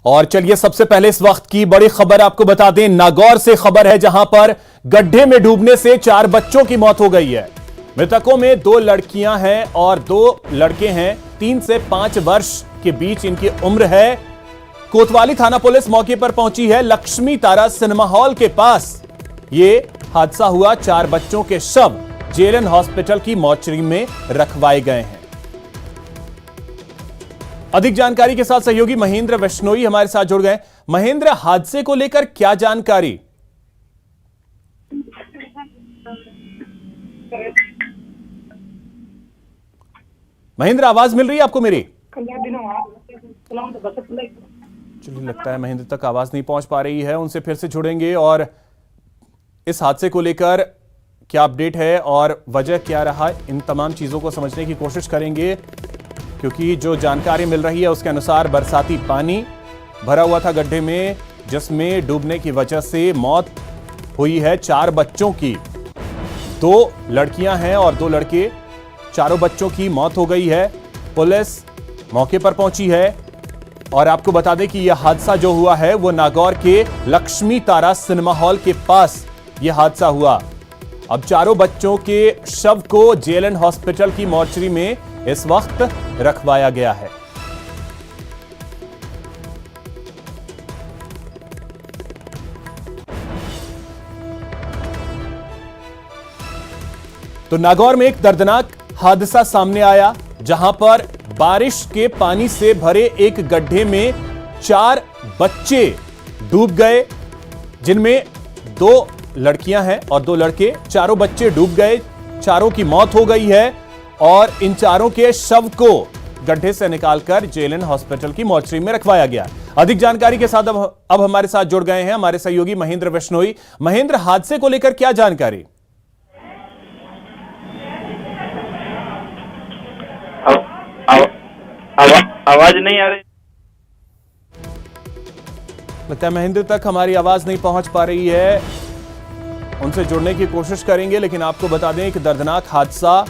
और चलिए सबसे पहले इस वक्त की बड़ी खबर आपको बता दें, नागौर से खबर है जहां पर गड्ढे में डूबने से 4 बच्चों की मौत हो गई है। मृतकों में 2 लड़कियां हैं और 2 लड़के हैं। 3 से 5 वर्ष के बीच इनकी उम्र है। कोतवाली थाना पुलिस मौके पर पहुंची है। लक्ष्मी तारा सिनेमा हॉल के पास ये हादसा हुआ। 4 बच्चों के शव जेएलएन हॉस्पिटल की मोर्चरी में रखवाए गए हैं। अधिक जानकारी के साथ सहयोगी महेंद्र वैष्णोई हमारे साथ जुड़ गए। महेंद्र, हादसे को लेकर क्या जानकारी? महेंद्र, आवाज मिल रही है आपको मेरी? चलिए, लगता है महेंद्र तक आवाज नहीं पहुंच पा रही है। उनसे फिर से जुड़ेंगे और इस हादसे को लेकर क्या अपडेट है और वजह क्या रहा, इन तमाम चीजों को समझने की कोशिश करेंगे, क्योंकि जो जानकारी मिल रही है उसके अनुसार बरसाती पानी भरा हुआ था गड्ढे में, जिसमें डूबने की वजह से मौत हुई है 4 बच्चों की। 2 लड़कियां हैं और 2 लड़के। चारों बच्चों की मौत हो गई है। पुलिस मौके पर पहुंची है और आपको बता दें कि यह हादसा जो हुआ है वो नागौर के लक्ष्मी तारा सिनेमा हॉल के पास यह हादसा हुआ। अब चारों बच्चों के शव को जेएलएन हॉस्पिटल की मोर्चरी में इस वक्त रखवाया गया है। तो नागौर में एक दर्दनाक हादसा सामने आया, जहां पर बारिश के पानी से भरे एक गड्ढे में 4 बच्चे डूब गए, जिनमें 2 लड़कियां हैं और 2 लड़के। चारों बच्चे डूब गए, चारों की मौत हो गई है और इन चारों के शव को गड्ढे से निकालकर जेएलएन हॉस्पिटल की मोर्चरी में रखवाया गया। अधिक जानकारी के साथ अब हमारे साथ जुड़ गए हैं हमारे सहयोगी महेंद्र वैष्णोई। महेंद्र, हादसे को लेकर क्या जानकारी? आवाज नहीं आ रही। लगता है महेंद्र तक हमारी आवाज नहीं पहुंच पा रही है। उनसे जुड़ने की कोशिश करेंगे, लेकिन आपको बता दें एक दर्दनाक हादसा,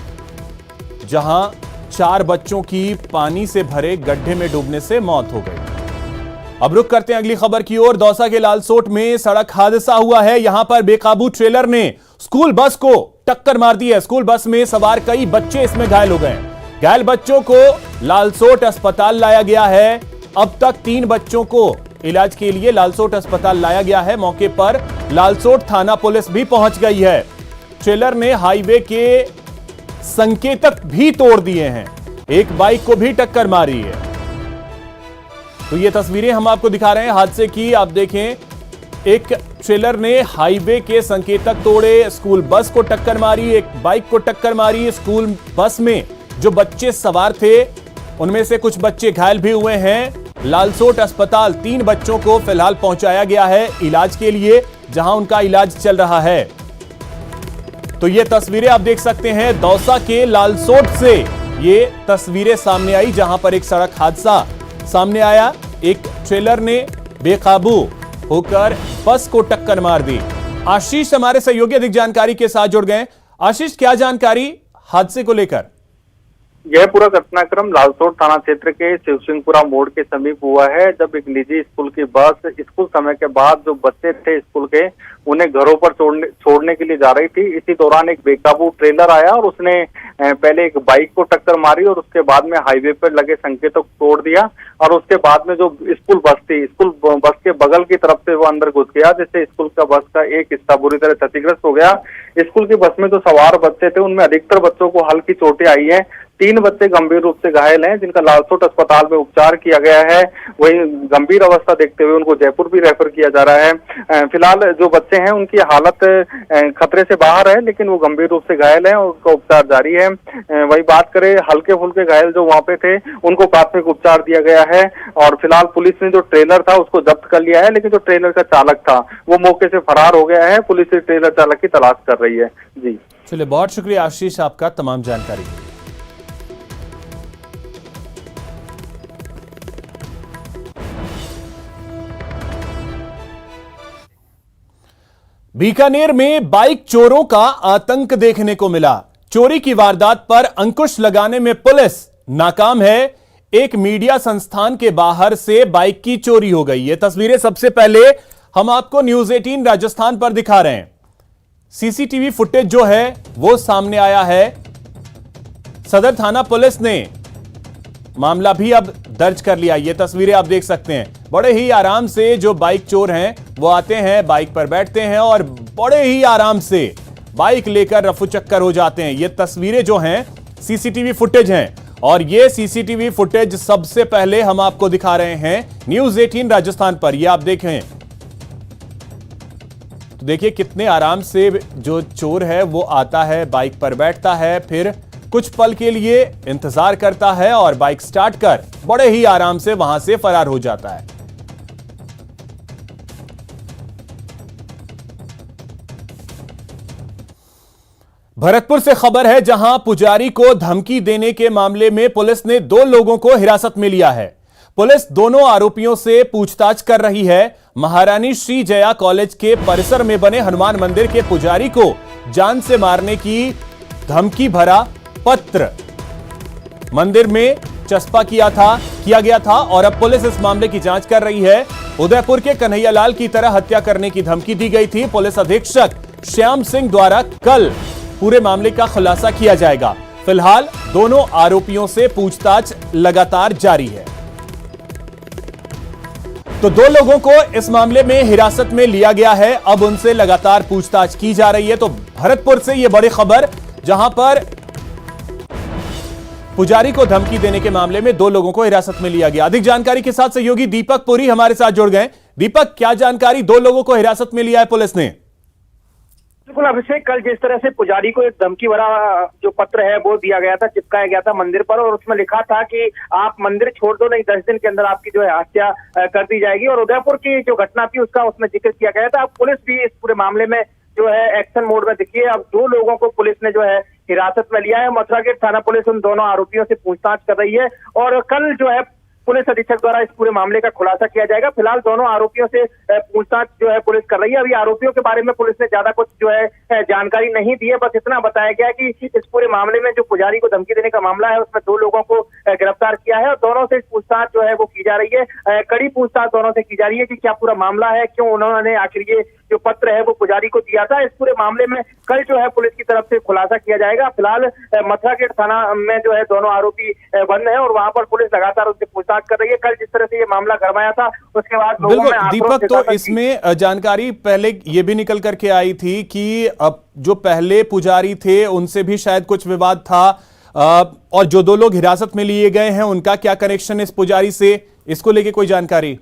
जहां 4 बच्चों की पानी से भरे गड्ढे में डूबने से मौत हो गई। अब रुक करते हैं अगली खबर की ओर। दौसा के लालसोट में सड़क हादसा हुआ है। यहां पर बेकाबू ट्रेलर ने स्कूल बस को टक्कर मार दी है। स्कूल बस में सवार कई बच्चे इसमें घायल हो गए। घायल बच्चों को लालसोट अस्पताल लाया गया है। अब तक 3 बच्चों को इलाज के लिए लालसोट अस्पताल लाया गया है। मौके पर लालसोट थाना पुलिस भी पहुंच गई है। ट्रेलर ने हाईवे के संकेतक भी तोड़ दिए हैं। एक बाइक को भी टक्कर मारी है। तो ये तस्वीरें हम आपको दिखा रहे हैं हादसे की। आप देखें, एक ट्रेलर ने हाईवे के संकेतक तोड़े, स्कूल बस को टक्कर मारी, एक बाइक को टक्कर मारी। स्कूल बस में जो बच्चे सवार थे उनमें से कुछ बच्चे घायल भी हुए हैं। लालसोट अस्पताल 3 बच्चों को फिलहाल पहुंचाया गया है इलाज के लिए, जहां उनका इलाज चल रहा है। तो ये तस्वीरें आप देख सकते हैं दौसा के लालसोट से। ये तस्वीरें सामने आई जहां पर एक सड़क हादसा सामने आया। एक ट्रेलर ने बेकाबू होकर बस को टक्कर मार दी। आशीष हमारे सहयोगी अधिक जानकारी के साथ जुड़ गए। आशीष, क्या जानकारी हादसे को लेकर? यह पूरा घटनाक्रम लालसोट थाना क्षेत्र के शिवसिंहपुरा मोड़ के समीप हुआ है, जब एक निजी स्कूल की बस स्कूल समय के बाद जो बच्चे थे स्कूल के, उन्हें घरों पर छोड़ने के लिए जा रही थी। इसी दौरान एक बेकाबू ट्रेलर आया और उसने पहले एक बाइक को टक्कर मारी और उसके बाद में हाईवे पर लगे संकेतों को तोड़ दिया। और उसके बाद में जो स्कूल बस थी, स्कूल बस के बगल की तरफ से वो अंदर घुस गया, जिससे स्कूल का बस का एक हिस्सा बुरी तरह क्षतिग्रस्त हो गया। स्कूल की बस में जो सवार बच्चे थे उनमें अधिकतर बच्चों को हल्की चोटें आई है। 3 बच्चे गंभीर रूप से घायल हैं, जिनका लालसोट अस्पताल में उपचार किया गया है। वहीं गंभीर अवस्था देखते हुए उनको जयपुर भी रेफर किया जा रहा है। फिलहाल जो बच्चे हैं उनकी हालत खतरे से बाहर है, लेकिन वो गंभीर रूप से घायल हैं और उनका उपचार जारी है। वही बात करें, हल्के फुल्के घायल जो वहां पे थे उनको प्राथमिक उपचार दिया गया है और फिलहाल पुलिस ने जो ट्रेलर था उसको जब्त कर लिया है, लेकिन जो ट्रेलर का चालक था वो मौके से फरार हो गया है। पुलिस इस ट्रेलर चालक की तलाश कर रही है। जी चलिए, बहुत शुक्रिया आशीष आपका तमाम जानकारी। बीकानेर में बाइक चोरों का आतंक देखने को मिला। चोरी की वारदात पर अंकुश लगाने में पुलिस नाकाम है। एक मीडिया संस्थान के बाहर से बाइक की चोरी हो गई। ये तस्वीरें सबसे पहले हम आपको न्यूज 18 राजस्थान पर दिखा रहे हैं। सीसीटीवी फुटेज जो है वो सामने आया है। सदर थाना पुलिस ने मामला भी अब दर्ज कर लिया। ये तस्वीरें आप देख सकते हैं। बड़े ही आराम से जो बाइक चोर हैं वो आते हैं, बाइक पर बैठते हैं और बड़े ही आराम से बाइक लेकर रफू चक्कर हो जाते हैं। ये तस्वीरें जो हैं सीसीटीवी फुटेज हैं और ये सीसीटीवी फुटेज सबसे पहले हम आपको दिखा रहे हैं न्यूज 18 राजस्थान पर। ये आप देखें तो देखिए कितने आराम से जो चोर है वो आता है, बाइक पर बैठता है, फिर कुछ पल के लिए इंतजार करता है और बाइक स्टार्ट कर बड़े ही आराम से वहां से फरार हो जाता है। भरतपुर से खबर है, जहां पुजारी को धमकी देने के मामले में पुलिस ने 2 लोगों को हिरासत में लिया है। पुलिस दोनों आरोपियों से पूछताछ कर रही है। महारानी श्री जया कॉलेज के परिसर में बने हनुमान मंदिर के पुजारी को जान से मारने की धमकी भरा पत्र मंदिर में चस्पा किया गया था और अब पुलिस इस मामले की जांच कर रही है। उदयपुर के कन्हैयालाल की तरह हत्या करने की धमकी दी गई थी। पुलिस अधीक्षक श्याम सिंह द्वारा कल पूरे मामले का खुलासा किया जाएगा। फिलहाल दोनों आरोपियों से पूछताछ लगातार जारी है। तो 2 लोगों को इस मामले में हिरासत में लिया गया है। अब उनसे लगातार पूछताछ की जा रही है। तो भरतपुर से यह बड़ी खबर, जहां पर पुजारी को धमकी देने के मामले में 2 लोगों को हिरासत में लिया गया। अधिक जानकारी के साथ सहयोगी दीपक पुरी हमारे साथ जुड़ गए। दीपक, क्या जानकारी, 2 लोगों को हिरासत में लिया है पुलिस ने? बिल्कुल अभिषेक, कल जिस तरह से पुजारी को एक धमकी भरा जो पत्र है वो दिया गया था, चिपकाया गया था मंदिर पर और उसमें लिखा था कि आप मंदिर छोड़ दो, नहीं 10 दिन के अंदर आपकी जो है हत्या कर दी जाएगी। और उदयपुर की जो घटना थी उसका उसमें जिक्र किया गया था। अब पुलिस भी इस पूरे मामले में जो है एक्शन मोड में दिखी है। अब 2 लोगों को पुलिस ने जो है हिरासत में लिया है। मथुरा गेट थाना पुलिस उन दोनों आरोपियों से पूछताछ कर रही है और कल जो है पुलिस अधीक्षक द्वारा इस पूरे मामले का खुलासा किया जाएगा। फिलहाल दोनों आरोपियों से पूछताछ जो है पुलिस कर रही है। अभी आरोपियों के बारे में पुलिस ने ज्यादा कुछ जो है जानकारी नहीं दी है। बस इतना बताया गया है कि इस पूरे मामले में जो पुजारी को धमकी देने का मामला है उसमें 2 लोगों को गिरफ्तार किया है और दोनों से पूछताछ जो है वो की जा रही है। कड़ी पूछताछ दोनों से की जा रही है कि क्या पूरा मामला है, क्यों उन्होंने आखिर ये जो पत्र है वो पुजारी को दिया था। इस पूरे मामले में कल जो है पुलिस की तरफ से खुलासा किया जाएगा। फिलहाल मथुरा गेट थाना में जो है दोनों आरोपी बंद है और वहां पर पुलिस लगातार उनसे पूछताछ कर रही है। कल जिस तरह से ये मामला गरमाया था उसके बाद लोगों में दीपक, तो इसमें जानकारी पहले ये भी निकल करके आई थी कि अब जो पहले पुजारी थे उनसे भी शायद कुछ विवाद था और जो 2 लोग हिरासत में लिए गए हैं उनका क्या कनेक्शन इस पुजारी से, इसको लेके कोई जानकारी?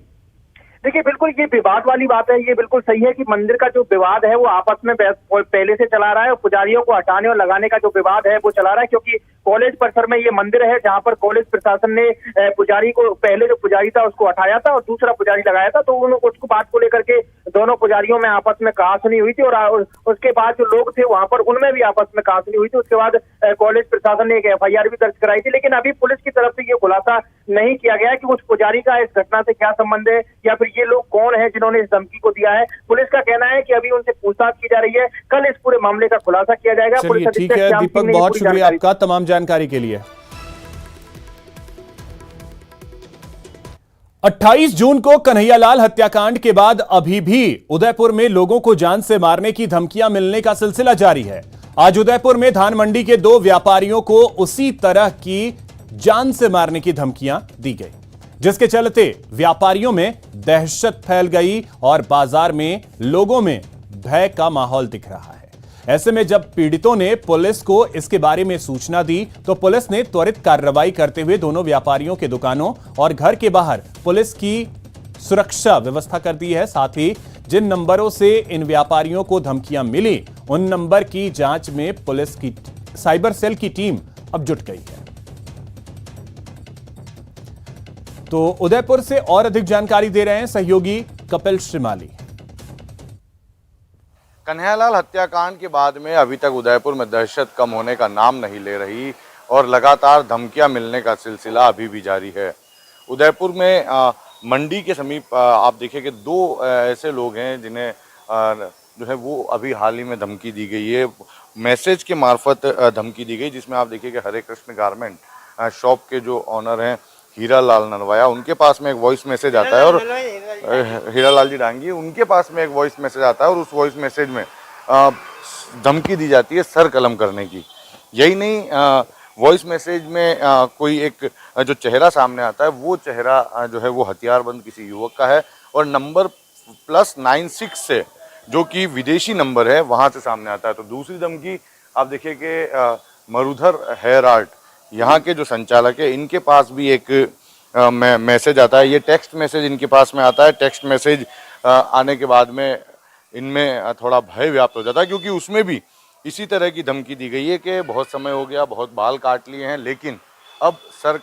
देखिए बिल्कुल ये विवाद वाली बात है। ये बिल्कुल सही है कि मंदिर का जो विवाद है वो आपस में पहले से चला रहा है और पुजारियों को हटाने और लगाने का जो विवाद है वो चला रहा है, क्योंकि कॉलेज परिसर में ये मंदिर है जहां पर कॉलेज प्रशासन ने पुजारी को, पहले जो पुजारी था उसको हटाया था और दूसरा पुजारी लगाया था। तो उसको बात को लेकर के दोनों पुजारियों में आपस में कहासुनी हुई थी और उसके बाद जो लोग थे वहां पर उनमें भी आपस में कहासुनी हुई थी। उसके बाद कॉलेज प्रशासन ने एक FIR भी दर्ज कराई थी। लेकिन अभी पुलिस की तरफ से ये खुलासा नहीं किया गया है कि उस पुजारी का इस घटना से क्या संबंध है या फिर ये लोग कौन है जिन्होंने इस धमकी को दिया है। पुलिस का कहना है कि अभी उनसे पूछताछ की जा रही है। कल इस पूरे मामले का खुलासा किया जाएगा। चलिए ठीक है दीपक, बहुत शुक्रिया आपका तमाम जानकारी के लिए। 28 जून को कन्हैयालाल हत्याकांड के बाद अभी भी उदयपुर में लोगों को जान से मारने की धमकियां मिलने का सिलसिला जारी है। आज उदयपुर में धान मंडी के 2 व्यापारियों को उसी तरह की जान से मारने की धमकियां दी गई, जिसके चलते व्यापारियों में दहशत फैल गई और बाजार में लोगों में भय का माहौल दिख रहा है। ऐसे में जब पीड़ितों ने पुलिस को इसके बारे में सूचना दी तो पुलिस ने त्वरित कार्रवाई करते हुए दोनों व्यापारियों के दुकानों और घर के बाहर पुलिस की सुरक्षा व्यवस्था कर दी है। साथ ही जिन नंबरों से इन व्यापारियों को धमकियां मिली उन नंबर की जांच में पुलिस की साइबर सेल की टीम अब जुट गई है। तो उदयपुर से और अधिक जानकारी दे रहे हैं सहयोगी कपिल श्रीमाली। कन्हैयालाल हत्याकांड के बाद में अभी तक उदयपुर में दहशत कम होने का नाम नहीं ले रही और लगातार धमकियां मिलने का सिलसिला अभी भी जारी है। उदयपुर में मंडी के समीप आप देखिए कि 2 ऐसे लोग हैं जिन्हें जो है वो अभी हाल ही में धमकी दी गई है, मैसेज के मार्फत धमकी दी गई, जिसमें आप देखिए कि हरे कृष्ण गारमेंट शॉप के जो ऑनर हैं हीरालाल नरवाया, उनके पास में एक वॉइस मैसेज आता है, और हीरालाल जी डांगी, उनके पास में एक वॉइस मैसेज आता है और उस वॉइस मैसेज में धमकी दी जाती है सर कलम करने की। यही नहीं, वॉइस मैसेज में कोई एक जो चेहरा सामने आता है, वो चेहरा जो है वो हथियारबंद किसी युवक का है, और नंबर +96 से जो कि विदेशी नंबर है वहाँ से सामने आता है। तो दूसरी धमकी आप देखिए कि मरुधर हेयर आर्ट यहाँ के जो संचालक है, इनके पास भी एक मैसेज आता है। ये टेक्स्ट मैसेज इनके पास में आता है। टेक्स्ट मैसेज आने के बाद में इनमें थोड़ा भय व्याप्त हो जाता है, क्योंकि उसमें भी इसी तरह की धमकी दी गई है कि बहुत समय हो गया, बहुत बाल काट लिए हैं, लेकिन अब सर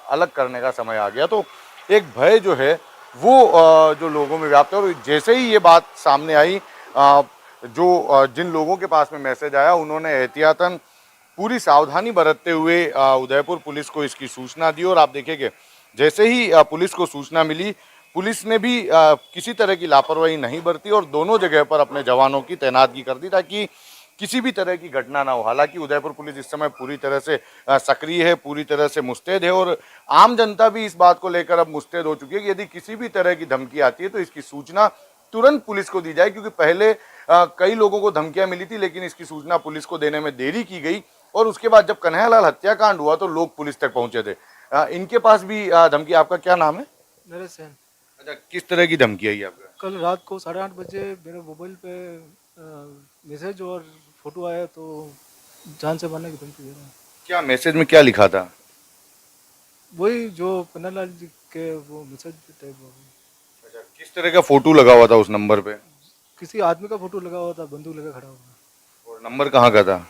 अलग करने का समय आ गया। तो एक भय जो है वो जो लोगों में व्याप्त है, और जैसे ही ये बात सामने आई, जिन लोगों के पास में मैसेज आया, उन्होंने एहतियातन पूरी सावधानी बरतते हुए उदयपुर पुलिस को इसकी सूचना दी। और आप देखिए जैसे ही पुलिस को सूचना मिली, पुलिस ने भी किसी तरह की लापरवाही नहीं बरती और दोनों जगह पर अपने जवानों की तैनातगी कर दी ताकि किसी भी तरह की घटना ना हो। हालांकि उदयपुर पुलिस इस समय पूरी तरह से सक्रिय है, पूरी तरह से मुस्तैद है, और आम जनता भी इस बात को लेकर अब मुस्तैद हो चुकी है कि यदि किसी भी तरह की धमकी आती है तो इसकी सूचना तुरंत पुलिस को दी जाए, क्योंकि पहले कई लोगों को धमकियां मिली थी, लेकिन इसकी सूचना पुलिस को देने में देरी की गई, और उसके बाद जब कन्हैयालाल हत्याकांड हुआ तो लोग पुलिस तक पहुंचे थे। इनके पास भी धमकी। आपका क्या नाम है? नरेश सेन। अच्छा, किस तरह की धमकी आई आपका? कल रात को 8:30 बजे मेरे मोबाइल पे मैसेज और फोटो आया, तो जान से मारने की धमकी दे रहा है। क्या मैसेज में क्या लिखा था? वही जो कन्हैयालाल जी के वो मैसेज टाइप। अच्छा, किस तरह का फोटो लगा हुआ था उस नंबर पे? किसी आदमी का फोटो लगा हुआ था, बंदूक लेकर खड़ा हुआ। और नंबर कहाँ का था?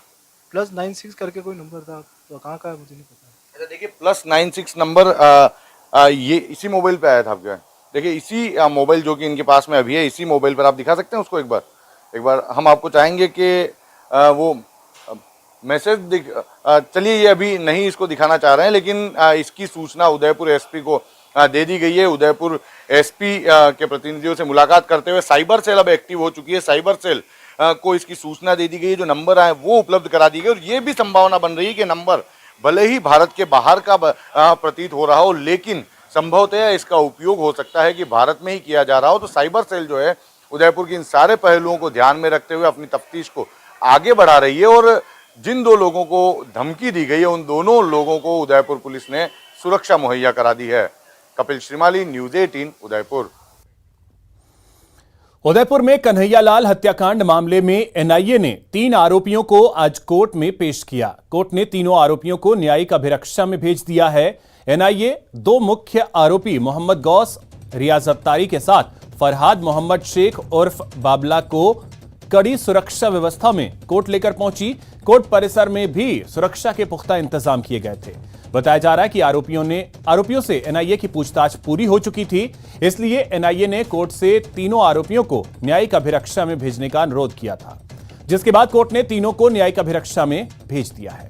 +96 करके कोई नंबर था, तो कहाँ का है मुझे नहीं पता। अच्छा, देखिए +96 नंबर ये इसी मोबाइल पे आया था आपके? देखिए इसी मोबाइल जो कि इनके पास में अभी है, इसी मोबाइल पर आप दिखा सकते हैं उसको एक बार हम आपको चाहेंगे कि वो मैसेज चलिए ये अभी नहीं इसको दिखाना चाह रहे हैं, लेकिन इसकी सूचना उदयपुर एसपी को दे दी गई है। उदयपुर एसपी के प्रतिनिधियों से मुलाकात करते हुए साइबर सेल अब एक्टिव हो चुकी है। साइबर सेल को इसकी सूचना दे दी गई है, जो नंबर आए वो उपलब्ध करा दी गई, और ये भी संभावना बन रही है कि नंबर भले ही भारत के बाहर का प्रतीत हो रहा हो, लेकिन संभवतः इसका उपयोग हो सकता है कि भारत में ही किया जा रहा हो। तो साइबर सेल जो है उदयपुर के इन सारे पहलुओं को ध्यान में रखते हुए अपनी तफ्तीश को आगे बढ़ा रही है, और जिन दो लोगों को धमकी दी गई है उन दोनों लोगों को उदयपुर पुलिस ने सुरक्षा मुहैया करा दी है। कपिल श्रीमाली, न्यूज़ 18 उदयपुर। उदयपुर में कन्हैयालाल हत्याकांड मामले में एनआईए ने 3 आरोपियों को आज कोर्ट में पेश किया। कोर्ट ने तीनों आरोपियों को न्यायिक अभिरक्षा में भेज दिया है। एनआईए 2 मुख्य आरोपी मोहम्मद गौस, रियाज अत्तारी के साथ फरहाद मोहम्मद शेख उर्फ बाबला को कड़ी सुरक्षा व्यवस्था में कोर्ट लेकर पहुंची। कोर्ट परिसर में भी सुरक्षा के पुख्ता इंतजाम किए गए थे। बताया जा रहा है कि आरोपियों से एनआईए की पूछताछ पूरी हो चुकी थी, इसलिए एनआईए ने कोर्ट से तीनों आरोपियों को न्यायिक अभिरक्षा में भेजने का अनुरोध किया था, जिसके बाद कोर्ट ने तीनों को न्यायिक अभिरक्षा में भेज दिया है।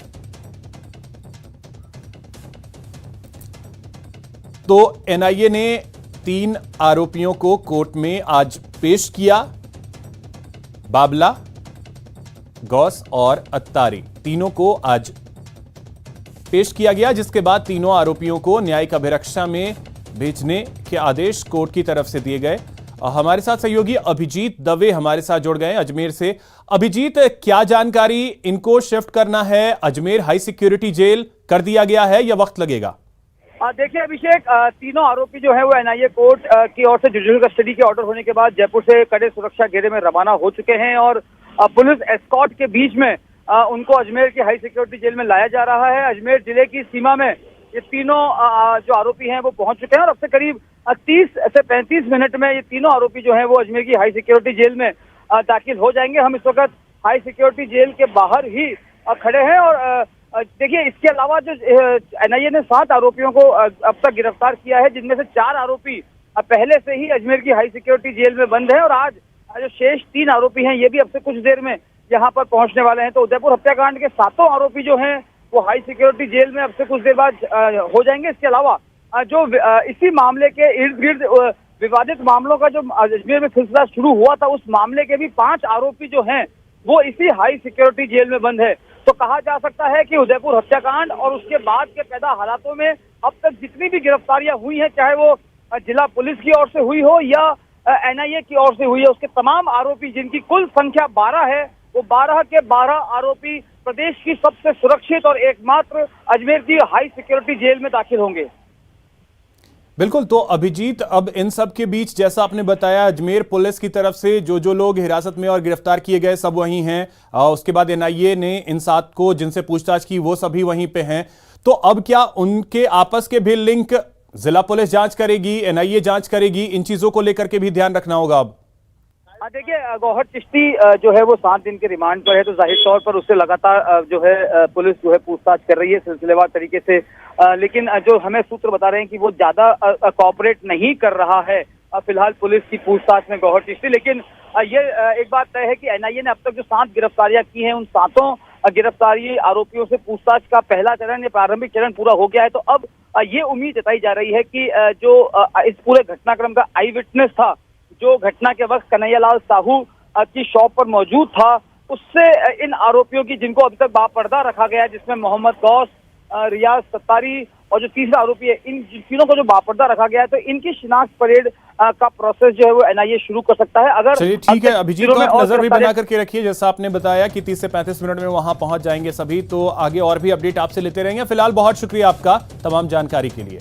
तो एनआईए ने 3 आरोपियों को कोर्ट में आज पेश किया। बाबला, गौस और अत्तारी, तीनों को आज पेश किया गया, जिसके बाद तीनों आरोपियों को न्यायिक अभिरक्षा में भेजने के आदेश कोर्ट की तरफ से दिए गए। हमारे साथ सहयोगी अभिजीत दवे हमारे साथ जुड़ गए अजमेर से। अभिजीत, क्या जानकारी? इनको शिफ्ट करना है अजमेर हाई सिक्योरिटी जेल कर दिया गया है या वक्त लगेगा? देखिए अभिषेक, तीनों आरोपी जो है वो एनआईए कोर्ट की ओर से जुडिशियल कस्टडी के ऑर्डर होने के बाद जयपुर से कड़े सुरक्षा घेरे में रवाना हो चुके हैं, और पुलिस एस्कॉर्ट के बीच में उनको अजमेर की हाई सिक्योरिटी जेल में लाया जा रहा है। अजमेर जिले की सीमा में ये तीनों जो आरोपी हैं वो पहुंच चुके हैं, और अब से करीब 30 से 35 मिनट में ये तीनों आरोपी जो हैं वो अजमेर की हाई सिक्योरिटी जेल में दाखिल हो जाएंगे। हम इस वक्त हाई सिक्योरिटी जेल के बाहर ही खड़े हैं, और देखिए इसके अलावा जो एनआईए ने 7 आरोपियों को अब तक गिरफ्तार किया है, जिनमें से 4 आरोपी पहले से ही अजमेर की हाई सिक्योरिटी जेल में बंद है, और आज जो शेष 3 आरोपी हैं ये भी अब से कुछ देर में यहाँ पर पहुंचने वाले हैं। तो उदयपुर हत्याकांड के 7 आरोपी जो हैं वो हाई सिक्योरिटी जेल में अब से कुछ देर बाद हो जाएंगे। इसके अलावा जो इसी मामले के इर्द गिर्द विवादित मामलों का जो अजमेर में सिलसिला शुरू हुआ था, उस मामले के भी 5 आरोपी जो हैं वो इसी हाई सिक्योरिटी जेल में बंद है। तो कहा जा सकता है कि उदयपुर हत्याकांड और उसके बाद के पैदा हालातों में अब तक जितनी भी गिरफ्तारियां हुई हैं, चाहे वो जिला पुलिस की ओर से हुई हो या एनआईए की ओर से हुई है, उसके तमाम आरोपी जिनकी कुल संख्या 12 है, वो 12 के 12 आरोपी प्रदेश की सबसे सुरक्षित और एकमात्र अजमेर की हाई सिक्योरिटी जेल में दाखिल होंगे। बिल्कुल। तो अभिजीत, अब इन सब के बीच जैसा आपने बताया, अजमेर पुलिस की तरफ से जो लोग हिरासत में और गिरफ्तार किए गए सब वहीं हैं, उसके बाद एनआईए ने इन 7 को जिनसे पूछताछ की वो सभी वहीं पे हैं। तो अब क्या उनके आपस के भी लिंक जिला पुलिस जांच करेगी, एनआईए जांच करेगी? इन चीजों को लेकर के भी ध्यान रखना होगा अब। देखिए, गौहर चिश्ती जो है वो 7 दिन के रिमांड पर है, तो जाहिर तौर पर उससे लगातार जो है पुलिस जो है पूछताछ कर रही है सिलसिलेवार तरीके से, लेकिन जो हमें सूत्र बता रहे हैं कि वो ज्यादा कोऑपरेट नहीं कर रहा है फिलहाल पुलिस की पूछताछ में गौहर चिश्ती। लेकिन ये एक बात तय है कि एनआईए ने अब तक जो 7 गिरफ्तारियां की हैं, उन 7 गिरफ्तारी आरोपियों से पूछताछ का पहला चरण या प्रारंभिक चरण पूरा हो गया है। तो अब ये उम्मीद जताई जा रही है कि जो इस पूरे घटनाक्रम का आई विटनेस था, जो घटना के वक्त कन्हैयालाल साहू की शॉप पर मौजूद था, उससे इन आरोपियों की, जिनको अभी तक बापर्दा रखा गया, जिसमें मोहम्मद गौस, रियाज सत्तारी और जो तीसरा आरोपी है, इन तीनों को जो बापर्दा रखा गया है, तो इनकी शिनाख्त परेड का प्रोसेस जो है वो एनआईए शुरू कर सकता है। अगर चलिए ठीक है अभिजीत, तो आप नजर भी बना करके रखिए, जैसा आपने बताया कि 30 से 35 मिनट में वहां पहुंच जाएंगे सभी, तो आगे और भी अपडेट आपसे लेते रहेंगे। फिलहाल बहुत शुक्रिया आपका तमाम जानकारी के लिए।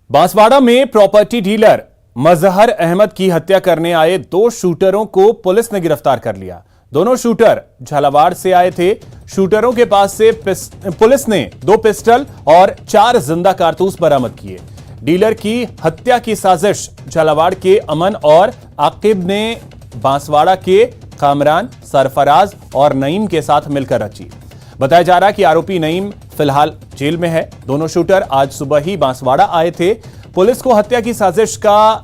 बांसवाड़ा में प्रॉपर्टी डीलर मजहर अहमद की हत्या करने आए 2 शूटरों को पुलिस ने गिरफ्तार कर लिया। दोनों शूटर झालावाड़ से आए थे। शूटरों के पास से पुलिस ने 2 पिस्टल और 4 जिंदा कारतूस बरामद किए। डीलर की हत्या की साजिश झालावाड़ के अमन और आकिब ने बांसवाड़ा के कामरान, सरफराज और नईम के साथ मिलकर रची। बताया जा रहा है कि आरोपी नईम फिलहाल जेल में है। दोनों शूटर आज सुबह ही बांसवाड़ा आए थे। पुलिस को हत्या की साजिश का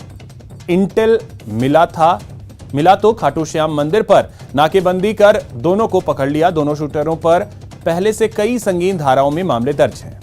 इंटेल मिला तो खाटू श्याम मंदिर पर नाकेबंदी कर दोनों को पकड़ लिया। दोनों शूटरों पर पहले से कई संगीन धाराओं में मामले दर्ज हैं।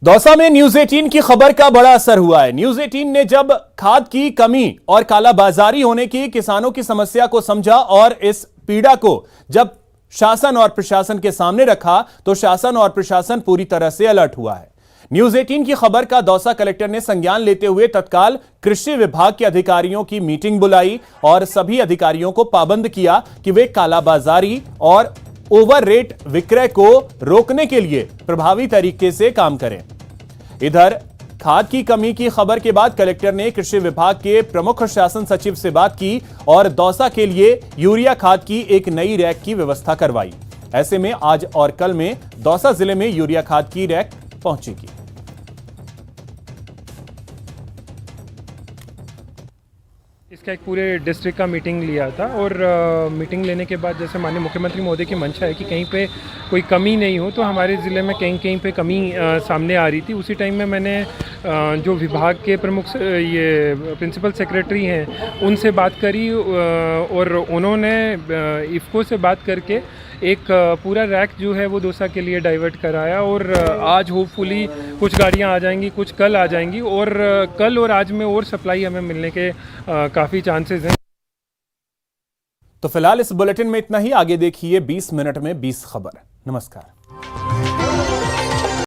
दौसा में न्यूज 18 की खबर का बड़ा असर हुआ है। न्यूज 18 ने जब खाद की कमी और कालाबाजारी होने की किसानों की समस्या को समझा और इस पीड़ा को जब शासन और प्रशासन के सामने रखा, तो शासन और प्रशासन पूरी तरह से अलर्ट हुआ है। न्यूज 18 की खबर का दौसा कलेक्टर ने संज्ञान लेते हुए तत्काल कृषि विभाग के अधिकारियों की मीटिंग बुलाई और सभी अधिकारियों को पाबंद किया कि वे कालाबाजारी और ओवर रेट विक्रय को रोकने के लिए प्रभावी तरीके से काम करें। इधर खाद की कमी की खबर के बाद कलेक्टर ने कृषि विभाग के प्रमुख शासन सचिव से बात की और दौसा के लिए यूरिया खाद की एक नई रैक की व्यवस्था करवाई। ऐसे में आज और कल में दौसा जिले में यूरिया खाद की रैक पहुंचेगी। इसका एक पूरे डिस्ट्रिक्ट का मीटिंग लिया था और मीटिंग लेने के बाद जैसे माननीय मुख्यमंत्री महोदय की मंशा है कि कहीं पे कोई कमी नहीं हो, तो हमारे ज़िले में कहीं पे कमी सामने आ रही थी। उसी टाइम में मैंने जो विभाग के प्रमुख ये प्रिंसिपल सेक्रेटरी हैं उनसे बात करी और उन्होंने इफ़को से बात करके एक पूरा रैक जो है वो दौसा के लिए डाइवर्ट कराया और आज होपफुली कुछ गाड़ियां आ जाएंगी, कुछ कल आ जाएंगी और कल और आज में और सप्लाई हमें मिलने के काफ़ी चांसेस हैं। तो फिलहाल इस बुलेटिन में इतना ही। आगे देखिए 20 मिनट में 20 खबर। नमस्कार।